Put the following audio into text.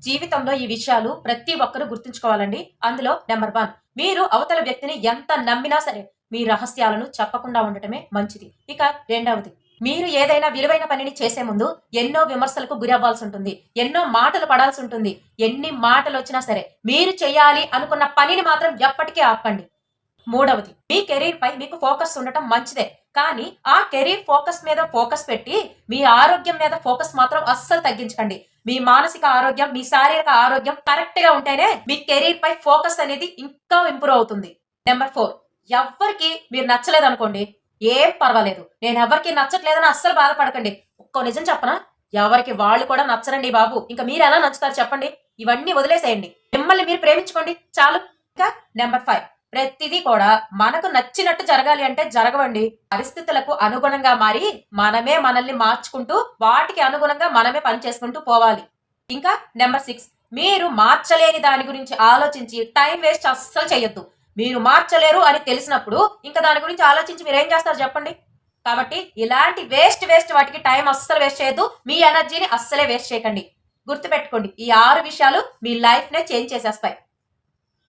జీవితంలో ఈ విషయాలు ప్రతి ఒక్కరూ గుర్తుంచుకోవాలండి. అందులో నంబర్ 1 మీరు అవతల వ్యక్తిని ఎంత నమ్మినా సరే, మీ రహస్యాలను చెప్పకుండా ఉండటమే మంచిది. ఇక రెండవది, మీరు ఏదైనా విలువైన పనిని చేసే ముందు ఎన్నో విమర్శలకు గురవ్వాల్సి ఉంటుంది. ఎన్నో మాటలు పడాల్సి ఉంటుంది. ఎన్ని మాటలొచ్చినా సరే, మీరు చేయాలి అనుకున్న పనిని మాత్రం ఎప్పటికీ ఆపకండి. మూడవది, మీ కెరీర్ పై మీకు ఫోకస్ ఉండటం మంచిదే. కానీ ఆ కెరీర్ ఫోకస్ మీద ఫోకస్ పెట్టి, మీ ఆరోగ్యం మీద ఫోకస్ మాత్రం అస్సలు తగ్గించకండి. మీ మానసిక ఆరోగ్యం, మీ శారీరక ఆరోగ్యం కరెక్ట్ గా ఉంటేనే మీ కెరీర్ పై ఫోకస్ అనేది ఇంకా ఇంప్రూవ్ అవుతుంది. నెంబర్ 4, ఎవ్వరికి మీరు నచ్చలేదనుకోండి, ఏం పర్వాలేదు. నేను ఎవరికి నచ్చట్లేదని అస్సలు బాధపడకండి. ఒక్కో నిజం చెప్పనా? ఎవరికి వాళ్ళు కూడా నచ్చరండి బాబు. ఇంకా మీరు ఎలా నచ్చుతారు చెప్పండి? ఇవన్నీ వదిలేసేయండి. మిమ్మల్ని మీరు ప్రేమించుకోండి చాలు. ఇంకా నెంబర్ 5, ప్రతిదీ కూడా మనకు నచ్చినట్టు జరగాలి అంటే జరగవండి. పరిస్థితులకు అనుగుణంగా మారి మనమే మనల్ని మార్చుకుంటూ వాటికి అనుగుణంగా మనమే పని చేసుకుంటూ పోవాలి. ఇంకా నెంబర్ 6, మీరు మార్చలేని దాని గురించి ఆలోచించి టైం వేస్ట్ అస్సలు చేయొద్దు. మీరు మార్చలేరు అని తెలిసినప్పుడు ఇంకా దాని గురించి ఆలోచించి మీరేం చేస్తారు చెప్పండి? కాబట్టి ఇలాంటి వేస్ట్ వాటికి టైం అస్సలు వేస్ట్ చేయొద్దు. మీ ఎనర్జీని అస్సలే వేస్ట్ చేయకండి. గుర్తుపెట్టుకోండి, ఈ 6 విషయాలు మీ లైఫ్ నే చేంజ్ చేసేస్తాయి.